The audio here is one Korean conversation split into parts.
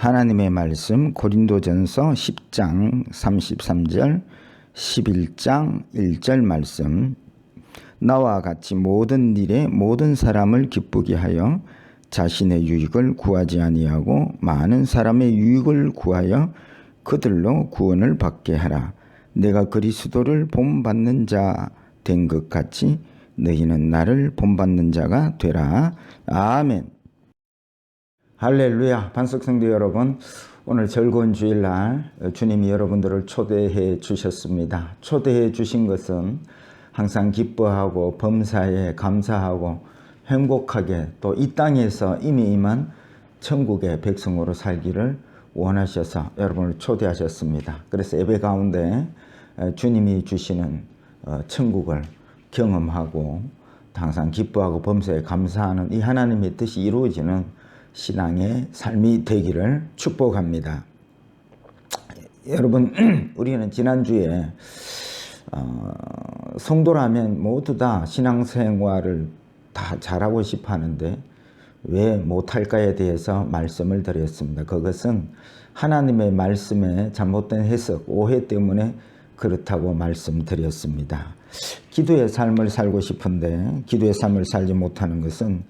하나님의 말씀 고린도전서 10장 33절 11장 1절 말씀. 나와 같이 모든 일에 모든 사람을 기쁘게 하여 자신의 유익을 구하지 아니하고 많은 사람의 유익을 구하여 그들로 구원을 받게 하라. 내가 그리스도를 본받는 자 된 것 같이 너희는 나를 본받는 자가 되라. 아멘. 할렐루야. 반석성도 여러분, 오늘 즐거운 주일날 주님이 여러분들을 초대해 주셨습니다. 초대해 주신 것은 항상 기뻐하고 범사에 감사하고 행복하게 또 이 땅에서 이미 임한 천국의 백성으로 살기를 원하셔서 여러분을 초대하셨습니다. 그래서 예배 가운데 주님이 주시는 천국을 경험하고 항상 기뻐하고 범사에 감사하는 이 하나님의 뜻이 이루어지는 신앙의 삶이 되기를 축복합니다. 여러분, 우리는 지난주에 성도라면 모두 다 신앙생활을 다 잘하고 싶어 하는데 왜 못할까에 대해서 말씀을 드렸습니다. 그것은 하나님의 말씀에 잘못된 해석, 오해 때문에 그렇다고 말씀드렸습니다. 기도의 삶을 살고 싶은데 기도의 삶을 살지 못하는 것은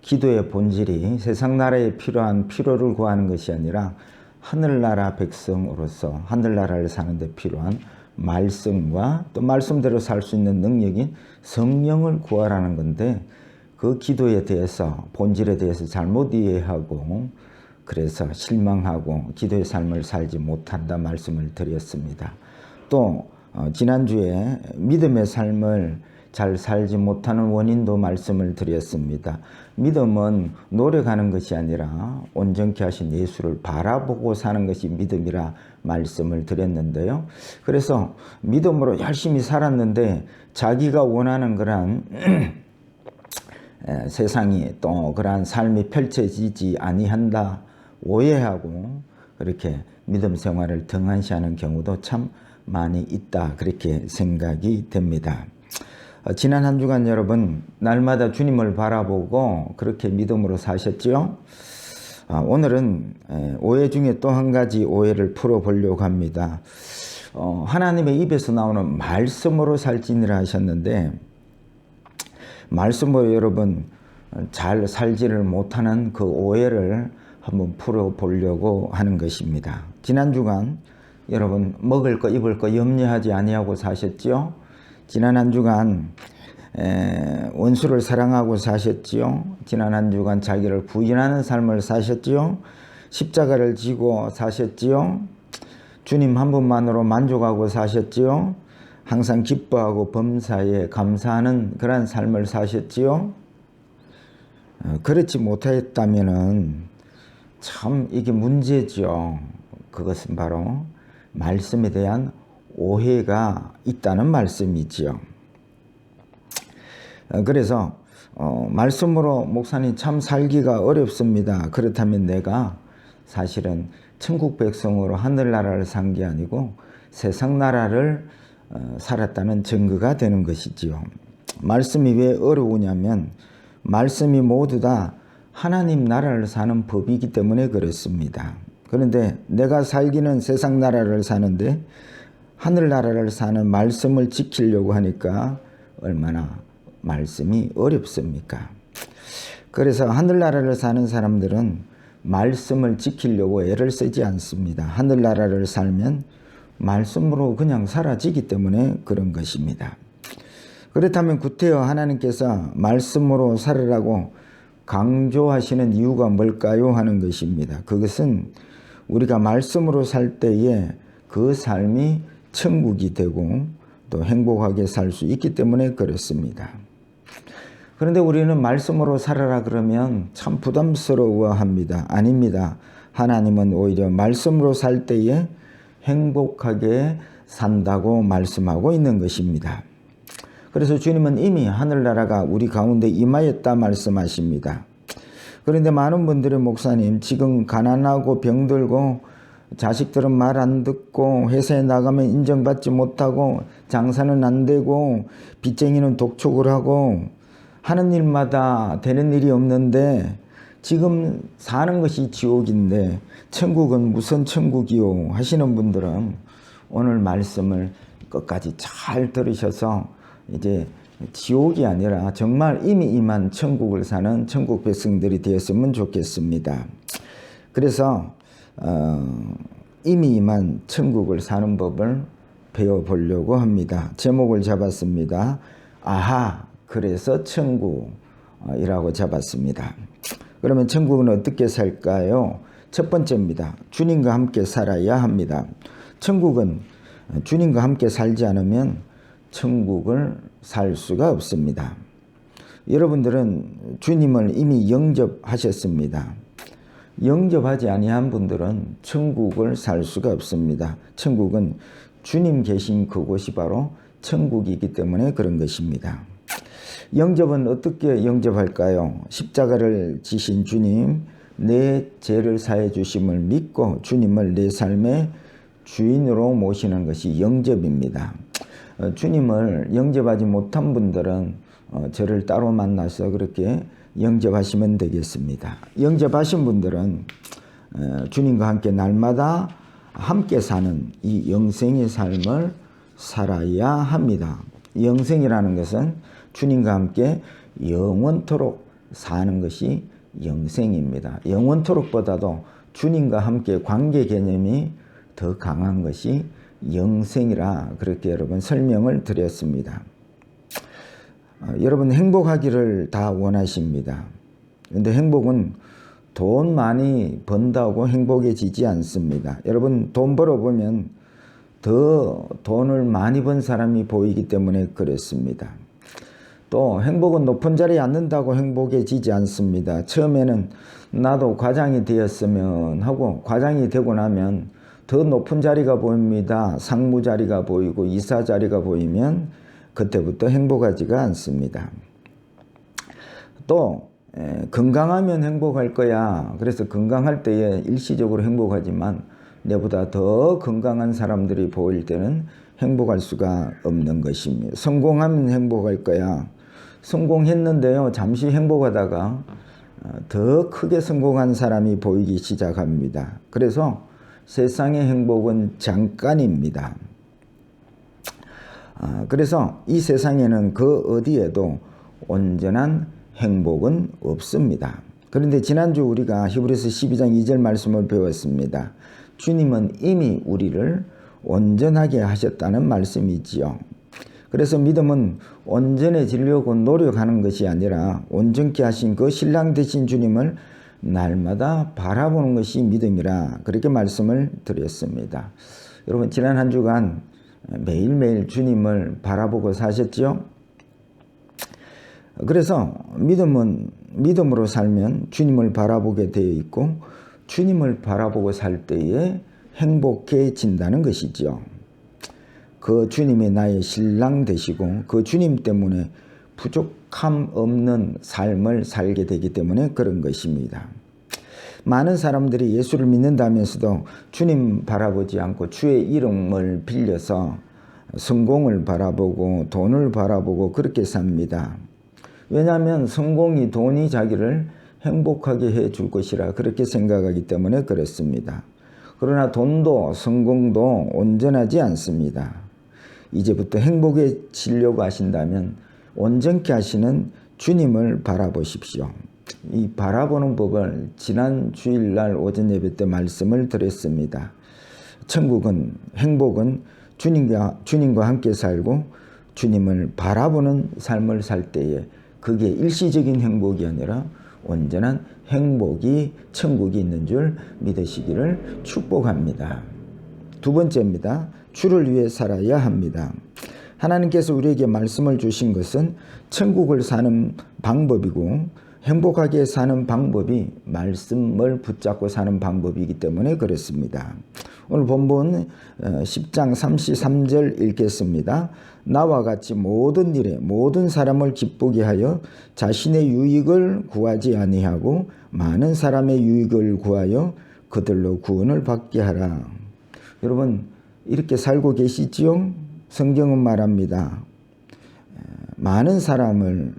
기도의 본질이 세상 나라에 필요한 필요를 구하는 것이 아니라 하늘나라 백성으로서 하늘나라를 사는 데 필요한 말씀과 또 말씀대로 살 수 있는 능력인 성령을 구하라는 건데, 그 기도에 대해서 본질에 대해서 잘못 이해하고 그래서 실망하고 기도의 삶을 살지 못한다 말씀을 드렸습니다. 또 지난주에 믿음의 삶을 잘 살지 못하는 원인도 말씀을 드렸습니다. 믿음은 노력하는 것이 아니라 온전케 하신 예수를 바라보고 사는 것이 믿음이라 말씀을 드렸는데요. 그래서 믿음으로 열심히 살았는데 자기가 원하는 그런 세상이 또 그러한 삶이 펼쳐지지 아니한다 오해하고 그렇게 믿음 생활을 등한시하는 경우도 참 많이 있다, 그렇게 생각이 됩니다. 지난 한 주간 여러분 날마다 주님을 바라보고 그렇게 믿음으로 사셨죠? 오늘은 오해 중에 또 한 가지 오해를 풀어보려고 합니다. 하나님의 입에서 나오는 말씀으로 살지니라 하셨는데, 말씀으로 여러분 잘 살지를 못하는 그 오해를 한번 풀어보려고 하는 것입니다. 지난 주간 여러분 먹을 거 입을 거 염려하지 아니하고 사셨죠? 지난 한 주간 원수를 사랑하고 사셨지요. 지난 한 주간 자기를 부인하는 삶을 사셨지요. 십자가를 지고 사셨지요. 주님 한 분만으로 만족하고 사셨지요. 항상 기뻐하고 범사에 감사하는 그런 삶을 사셨지요. 그렇지 못했다면은 참 이게 문제죠. 그것은 바로 말씀에 대한 오해가 있다는 말씀이지요. 그래서 말씀으로 목사님 참 살기가 어렵습니다. 그렇다면 내가 사실은 천국 백성으로 하늘나라를 산 게 아니고 세상 나라를 살았다는 증거가 되는 것이지요. 말씀이 왜 어려우냐면 말씀이 모두 다 하나님 나라를 사는 법이기 때문에 그렇습니다. 그런데 내가 살기는 세상 나라를 사는데 하늘나라를 사는 말씀을 지키려고 하니까 얼마나 말씀이 어렵습니까? 그래서 하늘나라를 사는 사람들은 말씀을 지키려고 애를 쓰지 않습니다. 하늘나라를 살면 말씀으로 그냥 사라지기 때문에 그런 것입니다. 그렇다면 구태여 하나님께서 말씀으로 살으라고 강조하시는 이유가 뭘까요? 하는 것입니다. 그것은 우리가 말씀으로 살 때에 그 삶이 천국이 되고 또 행복하게 살 수 있기 때문에 그렇습니다. 그런데 우리는 말씀으로 살아라 그러면 참 부담스러워합니다. 아닙니다. 하나님은 오히려 말씀으로 살 때에 행복하게 산다고 말씀하고 있는 것입니다. 그래서 주님은 이미 하늘나라가 우리 가운데 임하였다 말씀하십니다. 그런데 많은 분들이 목사님 지금 가난하고 병들고 자식들은 말 안 듣고 회사에 나가면 인정받지 못하고 장사는 안 되고 빚쟁이는 독촉을 하고 하는 일마다 되는 일이 없는데 지금 사는 것이 지옥인데 천국은 무슨 천국이요 하시는 분들은 오늘 말씀을 끝까지 잘 들으셔서 이제 지옥이 아니라 정말 이미 임한 천국을 사는 천국 백성들이 되었으면 좋겠습니다. 그래서 이미 임한 천국을 사는 법을 배워보려고 합니다. 제목을 잡았습니다. 아하, 그래서 천국이라고 잡았습니다. 그러면 천국은 어떻게 살까요? 첫 번째입니다. 주님과 함께 살아야 합니다. 천국은 주님과 함께 살지 않으면 천국을 살 수가 없습니다. 여러분들은 주님을 이미 영접하셨습니다. 영접하지 아니한 분들은 천국을 살 수가 없습니다. 천국은 주님 계신 그곳이 바로 천국이기 때문에 그런 것입니다. 영접은 어떻게 영접할까요? 십자가를 지신 주님, 내 죄를 사해 주심을 믿고 주님을 내 삶의 주인으로 모시는 것이 영접입니다. 주님을 영접하지 못한 분들은 저를 따로 만나서 그렇게 영접하시면 되겠습니다. 영접하신 분들은 주님과 함께 날마다 함께 사는 이 영생의 삶을 살아야 합니다. 영생이라는 것은 주님과 함께 영원토록 사는 것이 영생입니다. 영원토록보다도 주님과 함께 관계 개념이 더 강한 것이 영생이라 그렇게 여러분 설명을 드렸습니다. 여러분 행복하기를 다 원하십니다. 그런데 행복은 돈 많이 번다고 행복해지지 않습니다. 여러분 돈 벌어보면 더 돈을 많이 번 사람이 보이기 때문에 그렇습니다. 또 행복은 높은 자리에 앉는다고 행복해지지 않습니다. 처음에는 나도 과장이 되었으면 하고 과장이 되고 나면 더 높은 자리가 보입니다. 상무 자리가 보이고 이사 자리가 보이면 그때부터 행복하지가 않습니다. 또 건강하면 행복할 거야. 그래서 건강할 때에 일시적으로 행복하지만 내보다 더 건강한 사람들이 보일 때는 행복할 수가 없는 것입니다. 성공하면 행복할 거야. 성공했는데요. 잠시 행복하다가 더 크게 성공한 사람이 보이기 시작합니다. 그래서 세상의 행복은 잠깐입니다. 그래서 이 세상에는 그 어디에도 온전한 행복은 없습니다. 그런데 지난주 우리가 히브리서 12장 2절 말씀을 배웠습니다. 주님은 이미 우리를 온전하게 하셨다는 말씀이지요. 그래서 믿음은 온전해지려고 노력하는 것이 아니라 온전케 하신 그 신랑 되신 주님을 날마다 바라보는 것이 믿음이라 그렇게 말씀을 드렸습니다. 여러분 지난 한 주간 매일매일 주님을 바라보고 사셨죠? 그래서 믿음은 믿음으로 살면 주님을 바라보게 되어 있고 주님을 바라보고 살 때에 행복해진다는 것이죠. 그 주님이 나의 신랑 되시고 그 주님 때문에 부족함 없는 삶을 살게 되기 때문에 그런 것입니다. 많은 사람들이 예수를 믿는다면서도 주님 바라보지 않고 주의 이름을 빌려서 성공을 바라보고 돈을 바라보고 그렇게 삽니다. 왜냐하면 성공이 돈이 자기를 행복하게 해줄 것이라 그렇게 생각하기 때문에 그렇습니다. 그러나 돈도 성공도 온전하지 않습니다. 이제부터 행복해지려고 하신다면 온전케 하시는 주님을 바라보십시오. 이 바라보는 법을 지난 주일날 오전 예배 때 말씀을 드렸습니다. 천국은 행복은 주님과 함께 살고 주님을 바라보는 삶을 살 때에 그게 일시적인 행복이 아니라 온전한 행복이 천국이 있는 줄 믿으시기를 축복합니다. 두 번째입니다. 주를 위해 살아야 합니다. 하나님께서 우리에게 말씀을 주신 것은 천국을 사는 방법이고 행복하게 사는 방법이 말씀을 붙잡고 사는 방법이기 때문에 그렇습니다. 오늘 본문 10장 33절 읽겠습니다. 나와 같이 모든 일에 모든 사람을 기쁘게 하여 자신의 유익을 구하지 아니하고 많은 사람의 유익을 구하여 그들로 구원을 받게 하라. 여러분 이렇게 살고 계시지요? 성경은 말합니다. 많은 사람을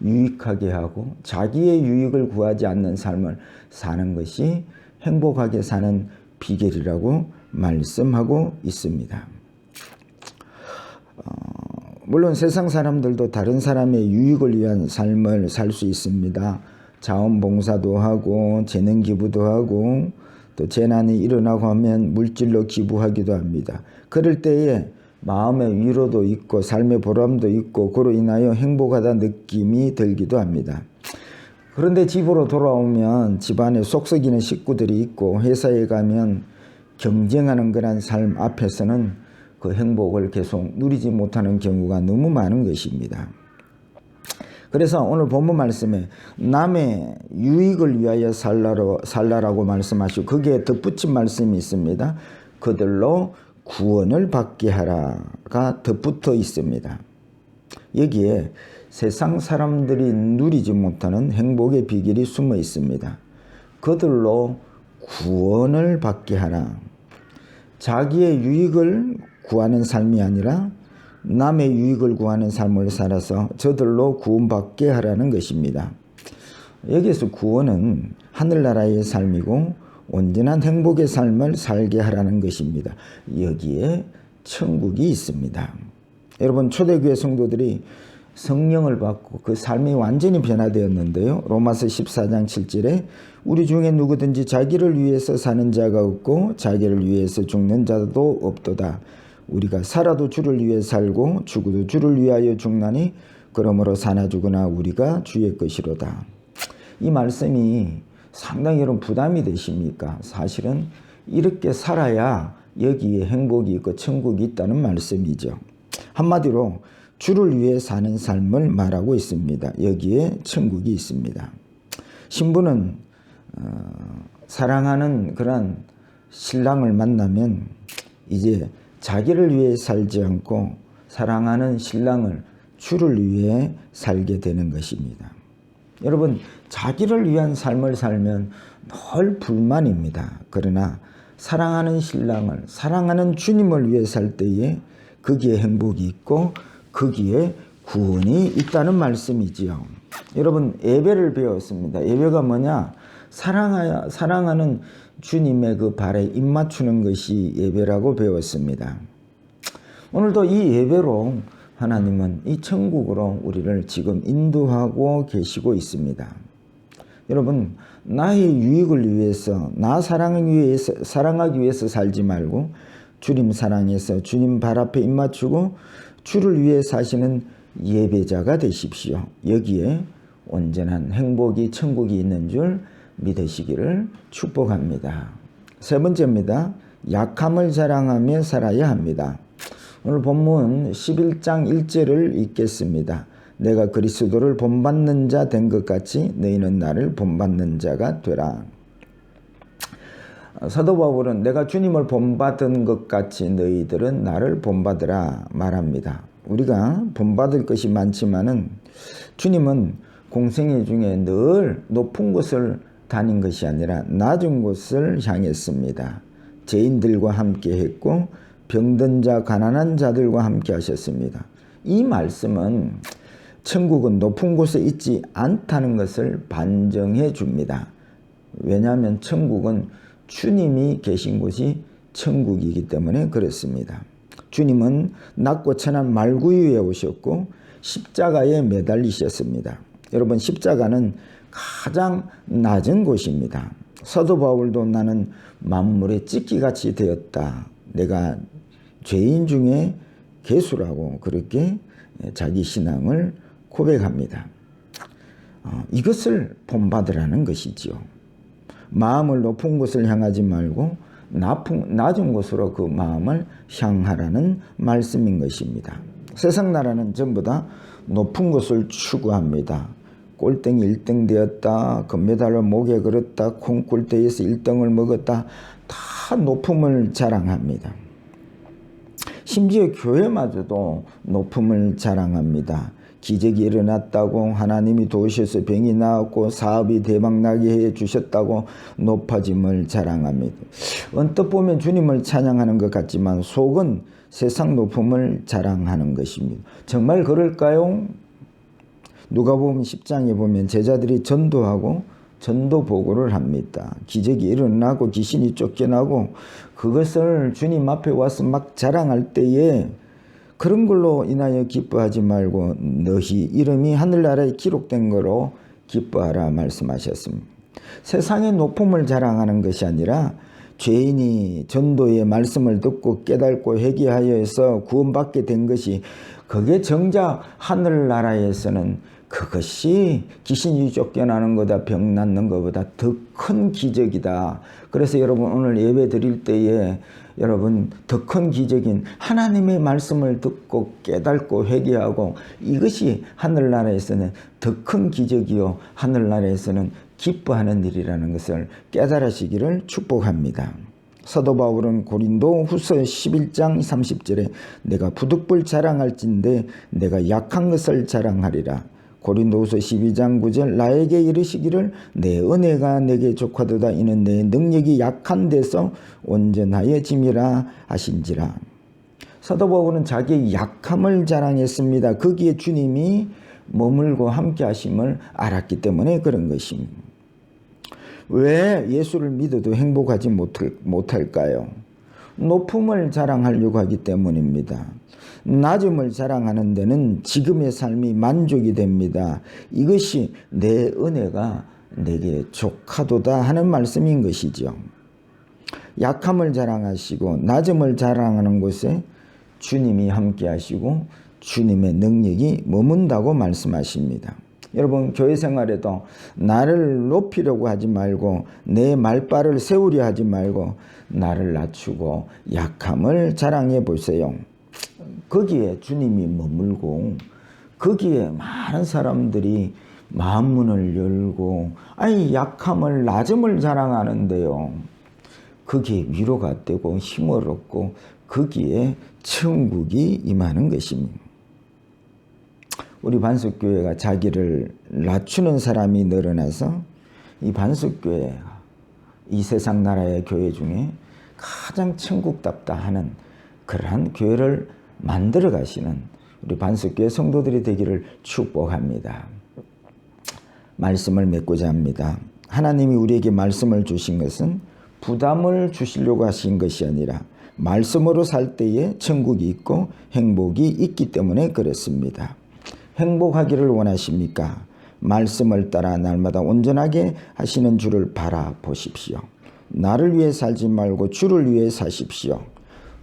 유익하게 하고 자기의 유익을 구하지 않는 삶을 사는 것이 행복하게 사는 비결이라고 말씀하고 있습니다. 물론 세상 사람들도 다른 사람의 유익을 위한 삶을 살 수 있습니다. 자원봉사도 하고 재능 기부도 하고 또 재난이 일어나고 하면 물질로 기부하기도 합니다. 그럴 때에 마음의 위로도 있고 삶의 보람도 있고 그로 인하여 행복하다는 느낌이 들기도 합니다. 그런데 집으로 돌아오면 집안에 속 썩이는 식구들이 있고 회사에 가면 경쟁하는 그런 삶 앞에서는 그 행복을 계속 누리지 못하는 경우가 너무 많은 것입니다. 그래서 오늘 본문 말씀에 남의 유익을 위하여 살라라고 말씀하시고 거기에 덧붙인 말씀이 있습니다. 그들로 구원을 받게 하라가 덧붙어 있습니다. 여기에 세상 사람들이 누리지 못하는 행복의 비결이 숨어 있습니다. 그들로 구원을 받게 하라. 자기의 유익을 구하는 삶이 아니라 남의 유익을 구하는 삶을 살아서 저들로 구원받게 하라는 것입니다. 여기에서 구원은 하늘나라의 삶이고 온전한 행복의 삶을 살게 하라는 것입니다. 여기에 천국이 있습니다. 여러분 초대교회 성도들이 성령을 받고 그 삶이 완전히 변화되었는데요. 로마서 14장 7절에 우리 중에 누구든지 자기를 위해서 사는 자가 없고 자기를 위해서 죽는 자도 없도다. 우리가 살아도 주를 위해 살고 죽어도 주를 위하여 죽나니 그러므로 사나 죽으나 우리가 주의 것이로다. 이 말씀이 상당히 여러분 부담이 되십니까? 사실은 이렇게 살아야 여기에 행복이 있고 천국이 있다는 말씀이죠. 한마디로 주를 위해 사는 삶을 말하고 있습니다. 여기에 천국이 있습니다. 신부는 사랑하는 그런 신랑을 만나면 이제 자기를 위해 살지 않고 사랑하는 신랑을 주를 위해 살게 되는 것입니다. 여러분 자기를 위한 삶을 살면 늘 불만입니다. 그러나 사랑하는 신랑을 사랑하는 주님을 위해 살 때에 거기에 행복이 있고 거기에 구원이 있다는 말씀이지요. 여러분 예배를 배웠습니다. 예배가 뭐냐? 사랑하는 주님의 그 발에 입맞추는 것이 예배라고 배웠습니다. 오늘도 이 예배로 하나님은 이 천국으로 우리를 지금 인도하고 계시고 있습니다. 여러분 나의 유익을 위해서 나 사랑하기 위해서 살지 말고 주님 사랑해서 주님 발 앞에 입맞추고 주를 위해 사시는 예배자가 되십시오. 여기에 온전한 행복이 천국이 있는 줄 믿으시기를 축복합니다. 세 번째입니다. 약함을 자랑하며 살아야 합니다. 오늘 본문 11장 1절을 읽겠습니다. 내가 그리스도를 본받는 자 된 것 같이 너희는 나를 본받는 자가 되라. 사도 바울은 내가 주님을 본받은 것 같이 너희들은 나를 본받으라 말합니다. 우리가 본받을 것이 많지만은 주님은 공생애 중에 늘 높은 곳을 다닌 것이 아니라 낮은 곳을 향했습니다. 죄인들과 함께 했고 병든 자 가난한 자들과 함께 하셨습니다. 이 말씀은 천국은 높은 곳에 있지 않다는 것을 반증해 줍니다. 왜냐하면 천국은 주님이 계신 곳이 천국이기 때문에 그렇습니다. 주님은 낮고 천한 말구 위에 오셨고 십자가에 매달리셨습니다. 여러분 십자가는 가장 낮은 곳입니다. 사도 바울도 나는 만물의 찢기같이 되었다. 내가 죄인 중에 괴수라고 그렇게 자기 신앙을 고백합니다. 이것을 본받으라는 것이지요. 마음을 높은 곳을 향하지 말고 낮은 곳으로 그 마음을 향하라는 말씀인 것입니다. 세상 나라는 전부 다 높은 곳을 추구합니다. 꼴등이 1등 되었다. 금메달을 목에 걸었다. 콩쿨대에서 1등을 먹었다. 다 높음을 자랑합니다. 심지어 교회마저도 높음을 자랑합니다. 기적이 일어났다고 하나님이 도우셔서 병이 나았고 사업이 대박나게 해주셨다고 높아짐을 자랑합니다. 언뜻 보면 주님을 찬양하는 것 같지만 속은 세상 높음을 자랑하는 것입니다. 정말 그럴까요? 누가복음 10장에 보면 제자들이 전도하고 전도 보고를 합니다. 기적이 일어나고 귀신이 쫓겨나고 그것을 주님 앞에 와서 막 자랑할 때에 그런 걸로 인하여 기뻐하지 말고 너희 이름이 하늘나라에 기록된 거로 기뻐하라 말씀하셨습니다. 세상의 높음을 자랑하는 것이 아니라 죄인이 전도의 말씀을 듣고 깨닫고 회개하여서 구원받게 된 것이 그게 정작 하늘나라에서는 그것이 귀신이 쫓겨나는 것보다 병 낫는 것보다 더 큰 기적이다. 그래서 여러분 오늘 예배 드릴 때에 여러분 더 큰 기적인 하나님의 말씀을 듣고 깨닫고 회개하고 이것이 하늘나라에서는 더 큰 기적이요 하늘나라에서는 기뻐하는 일이라는 것을 깨달으시기를 축복합니다. 사도 바울은 고린도 후서 11장 30절에 내가 부득불 자랑할진대 내가 약한 것을 자랑하리라. 고린도후서 12장 9절 나에게 이르시기를 내 은혜가 내게 족하도다 이는 내 능력이 약한 데서 온전하여짐이라 하신지라. 사도 바울은 자기의 약함을 자랑했습니다. 거기에 주님이 머물고 함께 하심을 알았기 때문에 그런 것입니다. 왜 예수를 믿어도 행복하지 못할까요? 높음을 자랑하려고 하기 때문입니다. 낮음을 자랑하는 데는 지금의 삶이 만족이 됩니다. 이것이 내 은혜가 내게 족하도다 하는 말씀인 것이죠. 약함을 자랑하시고 낮음을 자랑하는 곳에 주님이 함께 하시고 주님의 능력이 머문다고 말씀하십니다. 여러분 교회 생활에도 나를 높이려고 하지 말고 내 말발을 세우려 하지 말고 나를 낮추고 약함을 자랑해 보세요. 거기에 주님이 머물고 거기에 많은 사람들이 마음문을 열고 아니 약함을 낮음을 자랑하는데요. 거기에 위로가 되고 힘을 얻고 거기에 천국이 임하는 것입니다. 우리 반석교회가 자기를 낮추는 사람이 늘어나서 이 반석교회가 이 세상 나라의 교회 중에 가장 천국답다 하는 그러한 교회를 만들어 가시는 우리 반석교회 성도들이 되기를 축복합니다. 말씀을 맺고자 합니다. 하나님이 우리에게 말씀을 주신 것은 부담을 주시려고 하신 것이 아니라 말씀으로 살 때에 천국이 있고 행복이 있기 때문에 그렇습니다. 행복하기를 원하십니까? 말씀을 따라 날마다 온전하게 하시는 주를 바라보십시오. 나를 위해 살지 말고 주를 위해 사십시오.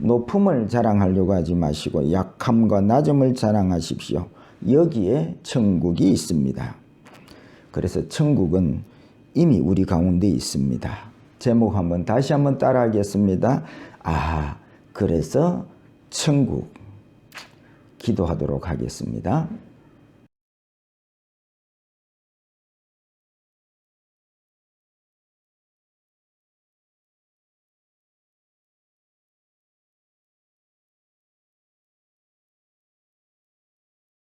높음을 자랑하려고 하지 마시고 약함과 낮음을 자랑하십시오. 여기에 천국이 있습니다. 그래서 천국은 이미 우리 가운데 있습니다. 제목 다시 한번 따라하겠습니다. 그래서 천국 기도하도록 하겠습니다.